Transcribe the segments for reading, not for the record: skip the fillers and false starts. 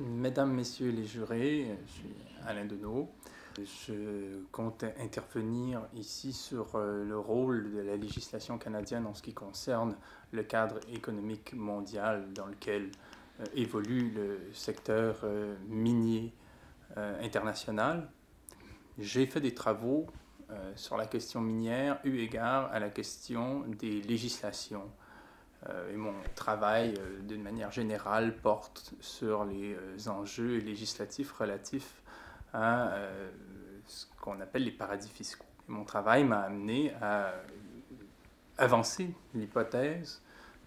Mesdames, Messieurs les jurés, je suis Alain Deneau. Je compte intervenir ici sur le rôle de la législation canadienne en ce qui concerne le cadre économique mondial dans lequel évolue le secteur minier international. J'ai fait des travaux sur la question minière eu égard à la question des législations. Et mon travail, d'une manière générale, porte sur les enjeux législatifs relatifs à ce qu'on appelle les paradis fiscaux. Et mon travail m'a amené à avancer l'hypothèse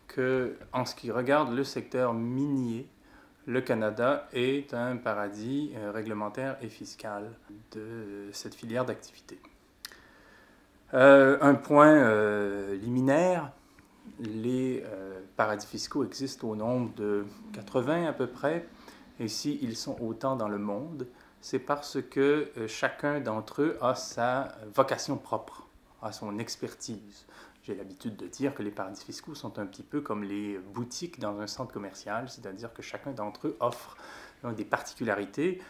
que, en ce qui regarde le secteur minier, le Canada est un paradis réglementaire et fiscal de cette filière d'activité. Un point liminaire, les paradis fiscaux existent au nombre de 80 à peu près, et s'ils sont autant dans le monde, c'est parce que chacun d'entre eux a sa vocation propre, a son expertise. J'ai l'habitude de dire que les paradis fiscaux sont un petit peu comme les boutiques dans un centre commercial, c'est-à-dire que chacun d'entre eux offre des particularités.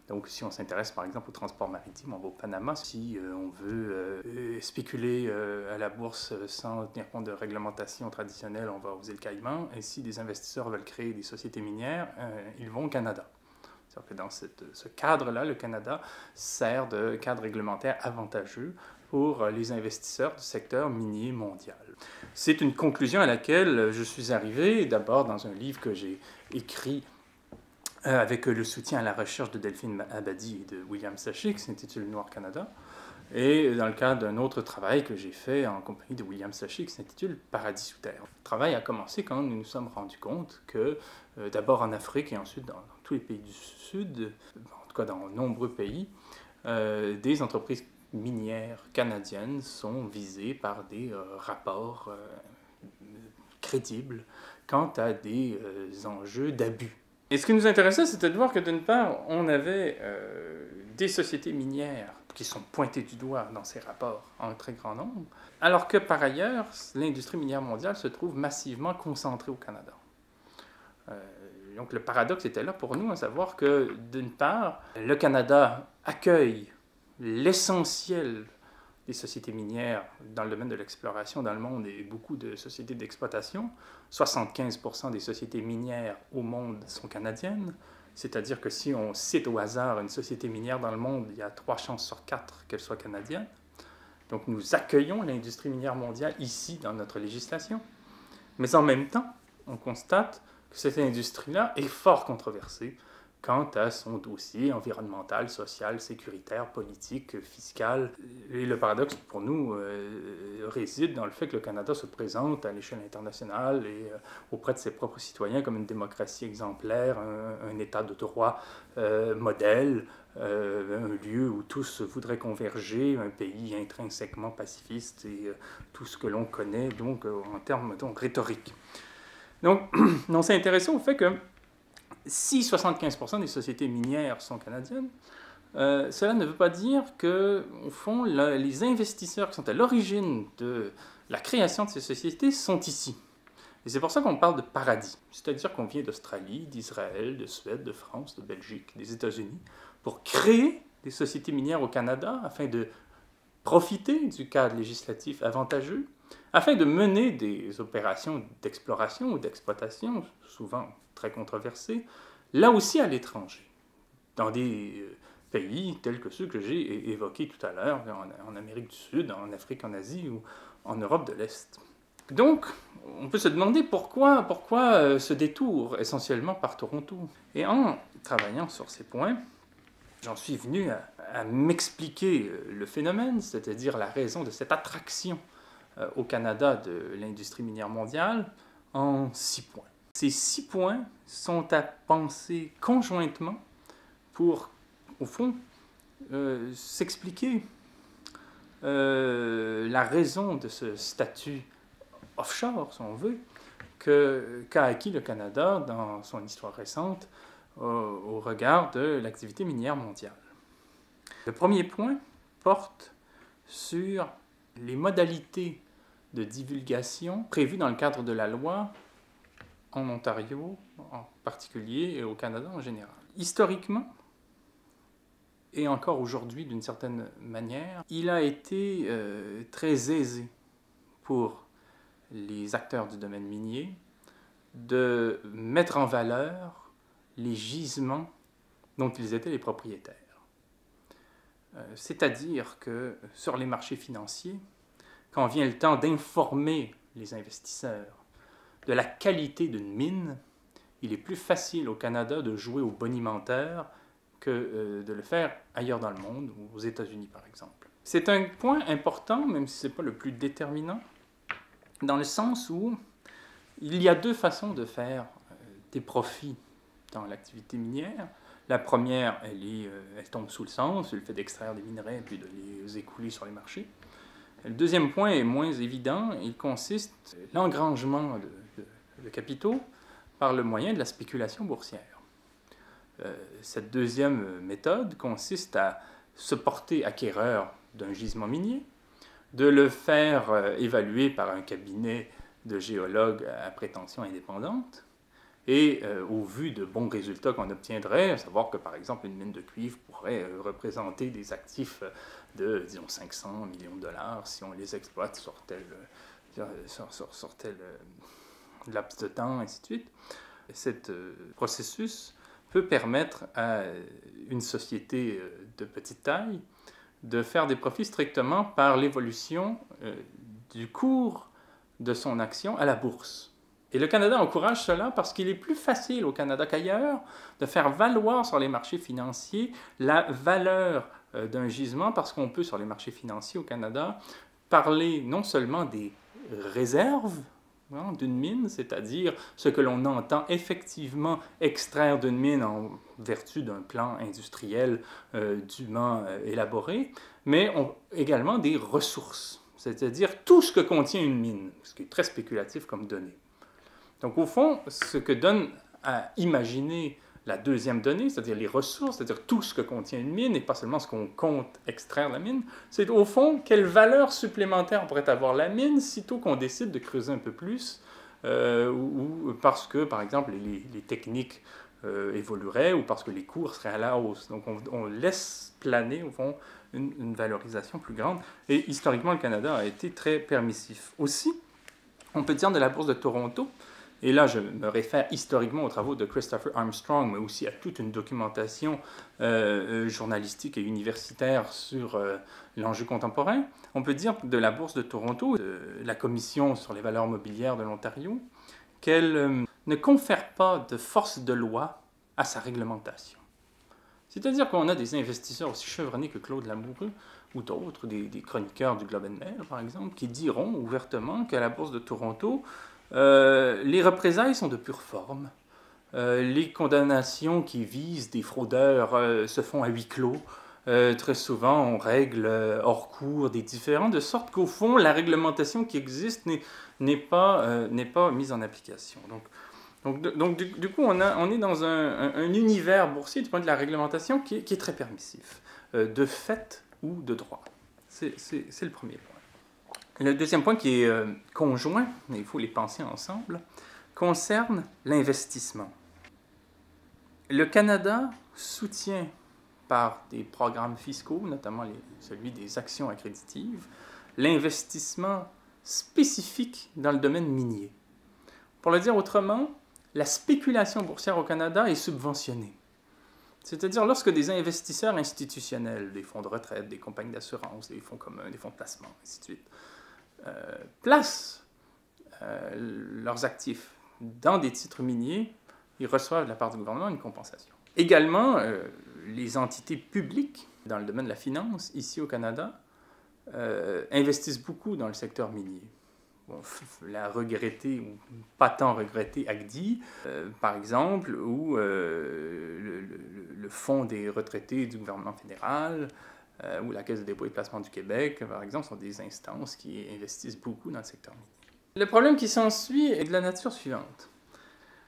Donc, si on s'intéresse par exemple au transport maritime, on va au Panama. Si on veut spéculer à la bourse sans tenir compte de réglementation traditionnelle, on va aux îles Caïmans. Et si des investisseurs veulent créer des sociétés minières, ils vont au Canada. C'est-à-dire que dans ce cadre-là, le Canada sert de cadre réglementaire avantageux pour les investisseurs du secteur minier mondial. C'est une conclusion à laquelle je suis arrivé, d'abord dans un livre que j'ai écrit avec le soutien à la recherche de Delphine Abadi et de William Sachik, qui s'intitule Noir Canada, et dans le cadre d'un autre travail que j'ai fait en compagnie de William Sachik, qui s'intitule Paradis sous terre. Le travail a commencé quand nous nous sommes rendus compte que, d'abord en Afrique et ensuite dans tous les pays du Sud, en tout cas dans de nombreux pays, des entreprises minières canadiennes sont visées par des rapports crédibles quant à des enjeux d'abus. Et ce qui nous intéressait, c'était de voir que d'une part, on avait des sociétés minières qui sont pointées du doigt dans ces rapports en très grand nombre, alors que par ailleurs, l'industrie minière mondiale se trouve massivement concentrée au Canada. Donc le paradoxe était là pour nous, à savoir que d'une part, le Canada accueille l'essentiel des sociétés minières dans le domaine de l'exploration dans le monde et beaucoup de sociétés d'exploitation. 75% des sociétés minières au monde sont canadiennes, c'est-à-dire que si on cite au hasard une société minière dans le monde, il y a 3 chances sur 4 qu'elle soit canadienne. Donc nous accueillons l'industrie minière mondiale ici dans notre législation. Mais en même temps, on constate que cette industrie-là est fort controversée quant à son dossier environnemental, social, sécuritaire, politique, fiscal. Et le paradoxe pour nous réside dans le fait que le Canada se présente à l'échelle internationale et auprès de ses propres citoyens comme une démocratie exemplaire, un état de droit modèle, un lieu où tous voudraient converger, un pays intrinsèquement pacifiste et tout ce que l'on connaît donc en termes rhétoriques. Donc on s'est intéressé au fait que si 75% des sociétés minières sont canadiennes, cela ne veut pas dire que, au fond, les investisseurs qui sont à l'origine de la création de ces sociétés sont ici. Et c'est pour ça qu'on parle de paradis. C'est-à-dire qu'on vient d'Australie, d'Israël, de Suède, de France, de Belgique, des États-Unis, pour créer des sociétés minières au Canada afin de profiter du cadre législatif avantageux, afin de mener des opérations d'exploration ou d'exploitation, souvent très controversées, là aussi à l'étranger, dans des pays tels que ceux que j'ai évoqués tout à l'heure, en Amérique du Sud, en Afrique, en Asie ou en Europe de l'Est. Donc, on peut se demander pourquoi ce détour, essentiellement par Toronto. Et en travaillant sur ces points, j'en suis venu à m'expliquer le phénomène, c'est-à-dire la raison de cette attraction au Canada de l'industrie minière mondiale, en 6 points. Ces 6 points sont à penser conjointement pour, au fond, s'expliquer la raison de ce statut offshore, si on veut, qu'a acquis le Canada dans son histoire récente au regard de l'activité minière mondiale. Le premier point porte sur les modalités de divulgation prévues dans le cadre de la loi en Ontario en particulier et au Canada en général. Historiquement, et encore aujourd'hui d'une certaine manière, il a été très aisé pour les acteurs du domaine minier de mettre en valeur les gisements dont ils étaient les propriétaires. C'est-à-dire que sur les marchés financiers, quand vient le temps d'informer les investisseurs de la qualité d'une mine, il est plus facile au Canada de jouer au bonimenteur que de le faire ailleurs dans le monde, ou aux États-Unis par exemple. C'est un point important, même si ce n'est pas le plus déterminant, dans le sens où il y a deux façons de faire des profits dans l'activité minière. La première, elle tombe sous le sens, c'est le fait d'extraire des minerais et puis de les écouler sur les marchés. Le deuxième point est moins évident, il consiste à l'engrangement de capitaux par le moyen de la spéculation boursière. Cette deuxième méthode consiste à se porter acquéreur d'un gisement minier, de le faire évaluer par un cabinet de géologues à prétention indépendante, et au vu de bons résultats qu'on obtiendrait, à savoir que par exemple une mine de cuivre pourrait représenter des actifs de, disons, 500 millions de dollars si on les exploite sur tel laps de temps, ainsi de suite. Cet processus peut permettre à une société de petite taille de faire des profits strictement par l'évolution du cours de son action à la bourse. Et le Canada encourage cela parce qu'il est plus facile au Canada qu'ailleurs de faire valoir sur les marchés financiers la valeur d'un gisement, parce qu'on peut sur les marchés financiers au Canada parler non seulement des réserves d'une mine, c'est-à-dire ce que l'on entend effectivement extraire d'une mine en vertu d'un plan industriel dûment élaboré, mais également des ressources, c'est-à-dire tout ce que contient une mine, ce qui est très spéculatif comme donnée. Donc au fond, ce que donne à imaginer la deuxième donnée, c'est-à-dire les ressources, c'est-à-dire tout ce que contient une mine et pas seulement ce qu'on compte extraire de la mine, c'est au fond quelle valeur supplémentaire pourrait avoir la mine sitôt qu'on décide de creuser un peu plus ou parce que, par exemple, les techniques évolueraient ou parce que les cours seraient à la hausse. Donc on laisse planer, au fond, une valorisation plus grande. Et historiquement, le Canada a été très permissif. Aussi, on peut dire de la bourse de Toronto, et là, je me réfère historiquement aux travaux de Christopher Armstrong, mais aussi à toute une documentation journalistique et universitaire sur l'enjeu contemporain. On peut dire de la Bourse de Toronto, de la Commission sur les valeurs mobilières de l'Ontario, qu'elle ne confère pas de force de loi à sa réglementation. C'est-à-dire qu'on a des investisseurs aussi chevronnés que Claude Lamoureux ou d'autres, des chroniqueurs du Globe and Mail, par exemple, qui diront ouvertement qu'à la Bourse de Toronto, les représailles sont de pure forme. Les condamnations qui visent des fraudeurs se font à huis clos. Très souvent, on règle hors cours des différends, de sorte qu'au fond, la réglementation qui existe n'est pas mise en application. Donc du coup, on est dans un univers boursier du point de la réglementation qui est très permissif, de fait ou de droit. C'est le premier point. Le deuxième point qui est conjoint, mais il faut les penser ensemble, concerne l'investissement. Le Canada soutient par des programmes fiscaux, notamment celui des actions accréditives, l'investissement spécifique dans le domaine minier. Pour le dire autrement, la spéculation boursière au Canada est subventionnée. C'est-à-dire lorsque des investisseurs institutionnels, des fonds de retraite, des compagnies d'assurance, des fonds communs, des fonds de placement, ainsi de suite, placent leurs actifs dans des titres miniers, ils reçoivent de la part du gouvernement une compensation. Également, les entités publiques dans le domaine de la finance, ici au Canada, investissent beaucoup dans le secteur minier. Bon, la regrettée, ou pas tant regrettée, AGDI, par exemple, ou le Fonds des retraités du gouvernement fédéral, ou la Caisse de dépôt et de placement du Québec, par exemple, sont des instances qui investissent beaucoup dans le secteur minier. Le problème qui s'ensuit est de la nature suivante.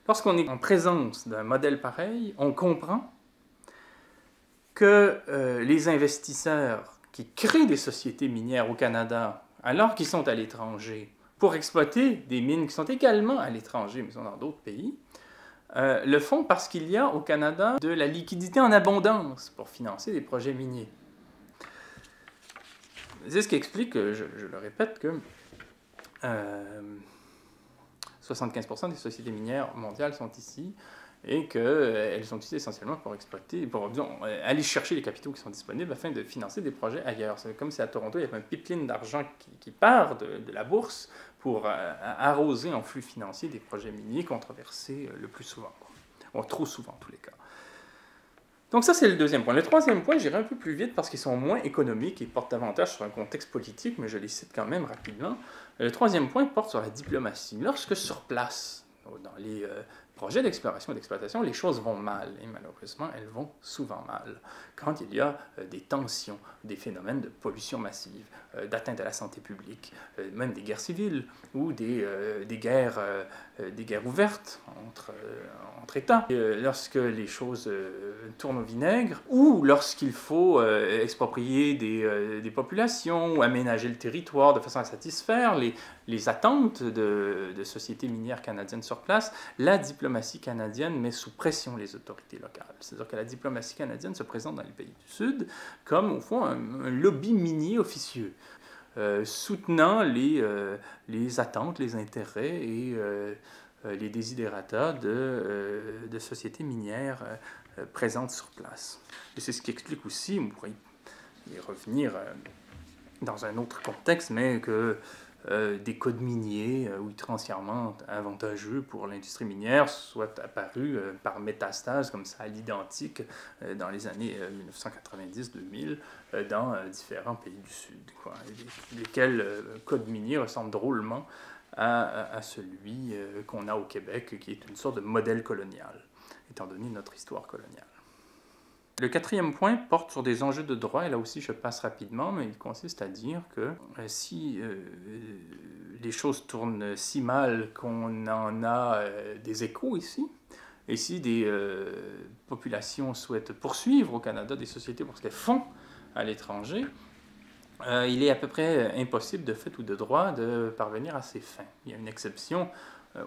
Lorsqu'on est en présence d'un modèle pareil, on comprend que les investisseurs qui créent des sociétés minières au Canada, alors qu'ils sont à l'étranger, pour exploiter des mines qui sont également à l'étranger, mais sont dans d'autres pays, le font parce qu'il y a au Canada de la liquidité en abondance pour financer des projets miniers. C'est ce qui explique, je le répète, que 75% des sociétés minières mondiales sont ici et qu'elles sont ici essentiellement pour exploiter, pour disons, aller chercher les capitaux qui sont disponibles afin de financer des projets ailleurs. C'est comme si à Toronto, il y avait un pipeline d'argent qui part de la bourse pour arroser en flux financier des projets miniers controversés le plus souvent, ou trop souvent en tous les cas. Donc ça, c'est le deuxième point. Le troisième point, j'irai un peu plus vite parce qu'ils sont moins économiques et portent davantage sur un contexte politique, mais je les cite quand même rapidement. Le troisième point porte sur la diplomatie. Lorsque sur place, dans les projets d'exploration et d'exploitation, les choses vont mal, et malheureusement, elles vont souvent mal. Quand il y a des tensions, des phénomènes de pollution massive, d'atteinte à la santé publique, même des guerres civiles, ou des guerres ouvertes entre États, lorsque les choses tournent au vinaigre, ou lorsqu'il faut exproprier des populations, ou aménager le territoire de façon à satisfaire les attentes de sociétés minières canadiennes sur place, la diplomatie canadienne met sous pression les autorités locales. C'est-à-dire que la diplomatie canadienne se présente dans les pays du Sud comme, au fond, un lobby minier officieux, soutenant les attentes, les intérêts et les desiderata de sociétés minières présentes sur place. Et c'est ce qui explique aussi, on pourrait y revenir dans un autre contexte, mais que des codes miniers outrancièrement avantageux pour l'industrie minière soient apparus par métastase comme ça à l'identique dans les années 1990-2000 dans différents pays du Sud, quoi, lesquels codes miniers ressemblent drôlement à celui qu'on a au Québec, qui est une sorte de modèle colonial, étant donné notre histoire coloniale. Le quatrième point porte sur des enjeux de droit, et là aussi je passe rapidement, mais il consiste à dire que si les choses tournent si mal qu'on en a des échos ici, et si des populations souhaitent poursuivre au Canada des sociétés pour ce qu'elles font à l'étranger, il est à peu près impossible de fait ou de droit de parvenir à ces fins. Il y a une exception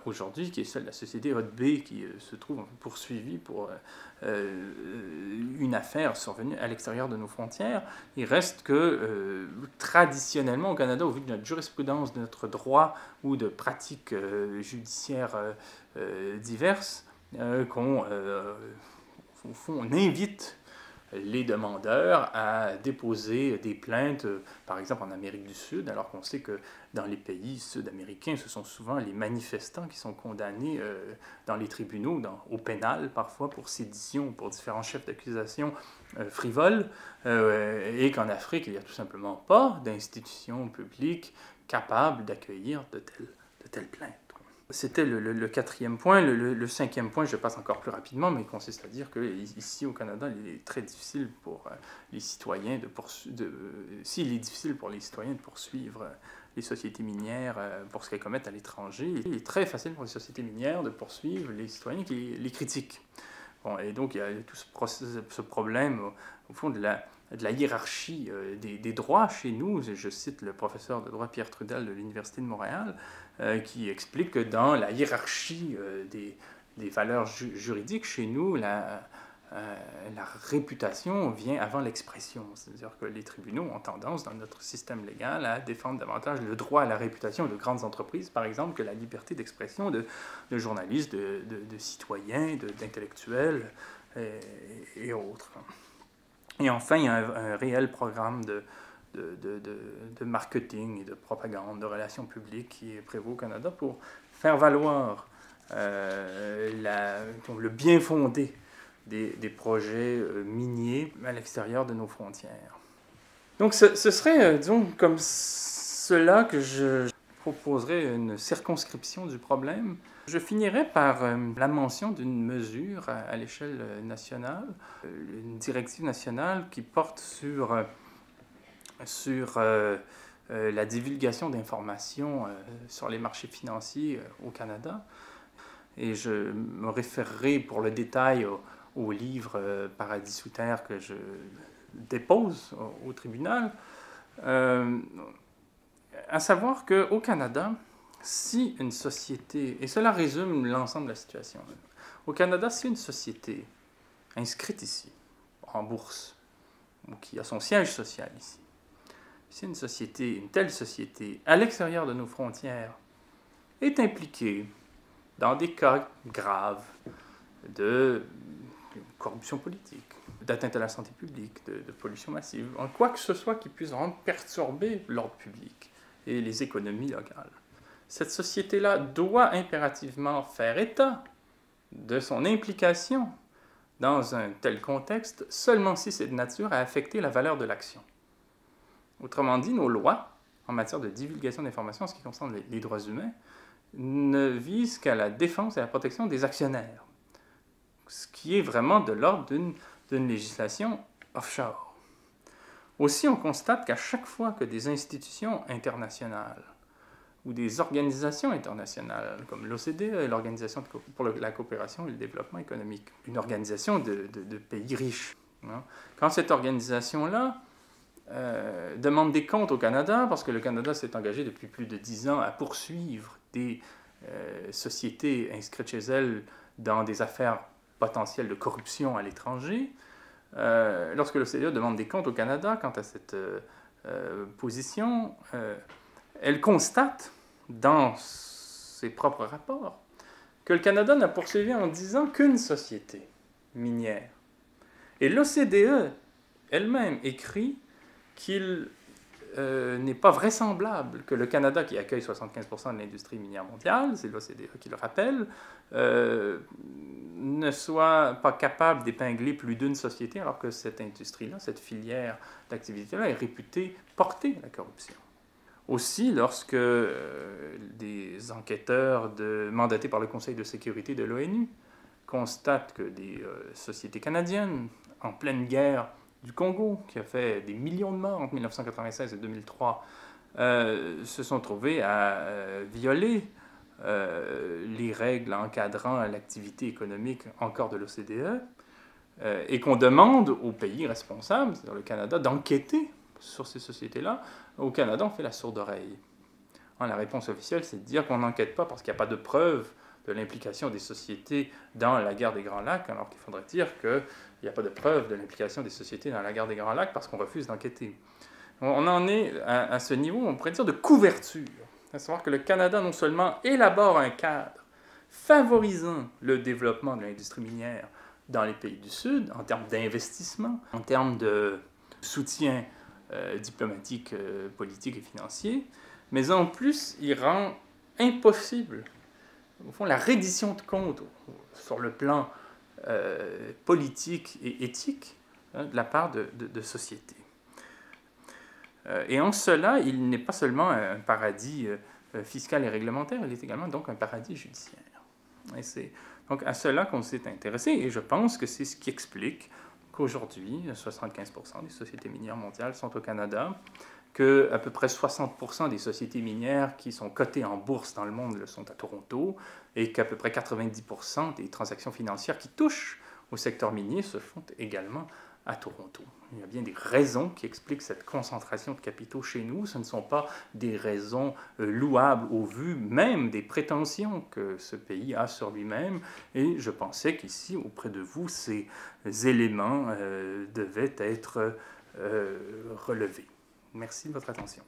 aujourd'hui, qui est celle de la société Hudbay, qui se trouve poursuivie pour une affaire survenue à l'extérieur de nos frontières. Il reste que, traditionnellement, au Canada, au vu de notre jurisprudence, de notre droit ou de pratiques judiciaires diverses, au fond, on invite les demandeurs à déposer des plaintes, par exemple en Amérique du Sud, alors qu'on sait que dans les pays sud-américains, ce sont souvent les manifestants qui sont condamnés dans les tribunaux, au pénal parfois, pour sédition, pour différents chefs d'accusation frivoles, et qu'en Afrique, il n'y a tout simplement pas d'institutions publiques capables d'accueillir de telles plaintes. C'était le quatrième point. Le cinquième point, je passe encore plus rapidement, mais il consiste à dire qu'ici au Canada, il est très difficile pour les citoyens s'il est difficile pour les citoyens de poursuivre les sociétés minières pour ce qu'elles commettent à l'étranger, il est très facile pour les sociétés minières de poursuivre les citoyens qui les critiquent. Bon, et donc il y a tout ce problème, au fond, de la hiérarchie des droits chez nous. Je cite le professeur de droit Pierre Trudel de l'Université de Montréal, qui explique que dans la hiérarchie des valeurs juridiques chez nous, la réputation vient avant l'expression. C'est-à-dire que les tribunaux ont tendance, dans notre système légal, à défendre davantage le droit à la réputation de grandes entreprises, par exemple, que la liberté d'expression de journalistes, de citoyens, d'intellectuels et autres. Et enfin, il y a un réel programme de marketing et de propagande, de relations publiques qui prévaut au Canada pour faire valoir le bien fondé des projets miniers à l'extérieur de nos frontières. Donc ce serait, disons, comme cela que je proposerais une circonscription du problème. Je finirai par la mention d'une mesure à l'échelle nationale, une directive nationale qui porte sur la divulgation d'informations sur les marchés financiers au Canada. Et je me référerai pour le détail au livre Paradis sous terre que je dépose au tribunal. À savoir qu'au Canada, si une société, et cela résume l'ensemble de la situation, Au Canada, si une société inscrite ici, en bourse, ou qui a son siège social ici, si une telle société, à l'extérieur de nos frontières, est impliquée dans des cas graves de corruption politique, d'atteinte à la santé publique, de pollution massive, en quoi que ce soit qui puisse vraiment perturber l'ordre public et les économies locales. Cette société-là doit impérativement faire état de son implication dans un tel contexte seulement si c'est de nature à affecter la valeur de l'action. Autrement dit, nos lois en matière de divulgation d'informations en ce qui concerne les droits humains ne visent qu'à la défense et la protection des actionnaires, ce qui est vraiment de l'ordre d'une législation offshore. Aussi, on constate qu'à chaque fois que des institutions internationales ou des organisations internationales, comme l'OCDE, l'Organisation pour la coopération et le développement économique, une organisation de pays riches, hein, quand cette organisation-là demande des comptes au Canada, parce que le Canada s'est engagé depuis plus de 10 ans à poursuivre des sociétés inscrites chez elles dans des affaires potentielles de corruption à l'étranger, lorsque l'OCDE demande des comptes au Canada quant à cette position, elle constate dans ses propres rapports que le Canada n'a poursuivi en 10 ans qu'une société minière. Et l'OCDE elle-même écrit qu'il n'est pas vraisemblable que le Canada, qui accueille 75% de l'industrie minière mondiale, c'est l'OCDE qui le rappelle, ne soit pas capable d'épingler plus d'une société, alors que cette industrie-là, cette filière d'activité-là, est réputée porter la corruption. Aussi, lorsque des enquêteurs mandatés par le Conseil de sécurité de l'ONU constatent que des sociétés canadiennes, en pleine guerre du Congo, qui a fait des millions de morts entre 1996 et 2003, se sont trouvés à violer les règles encadrant l'activité économique encore de l'OCDE, et qu'on demande aux pays responsables, c'est-à-dire le Canada, d'enquêter sur ces sociétés-là. Au Canada, on fait la sourde oreille. La réponse officielle, c'est de dire qu'on n'enquête pas parce qu'il n'y a pas de preuve de l'implication des sociétés dans la guerre des Grands Lacs, alors qu'il faudrait dire qu'il n'y a pas de preuve de l'implication des sociétés dans la guerre des Grands Lacs parce qu'on refuse d'enquêter. On en est à ce niveau, on pourrait dire, de couverture. À savoir que le Canada, non seulement élabore un cadre favorisant le développement de l'industrie minière dans les pays du Sud, en termes d'investissement, en termes de soutien diplomatique, politique et financier, mais en plus, il rend impossible, au fond, la reddition de comptes sur le plan politique et éthique de la part de sociétés. Et en cela, il n'est pas seulement un paradis fiscal et réglementaire, il est également donc un paradis judiciaire. Et c'est donc à cela qu'on s'est intéressé, et je pense que c'est ce qui explique qu'aujourd'hui, 75% des sociétés minières mondiales sont au Canada, qu'à peu près 60% des sociétés minières qui sont cotées en bourse dans le monde le sont à Toronto, et qu'à peu près 90% des transactions financières qui touchent au secteur minier se font également à Toronto. Il y a bien des raisons qui expliquent cette concentration de capitaux chez nous. Ce ne sont pas des raisons louables au vu même des prétentions que ce pays a sur lui-même. Et je pensais qu'ici, auprès de vous, ces éléments devaient être relevés. Merci de votre attention.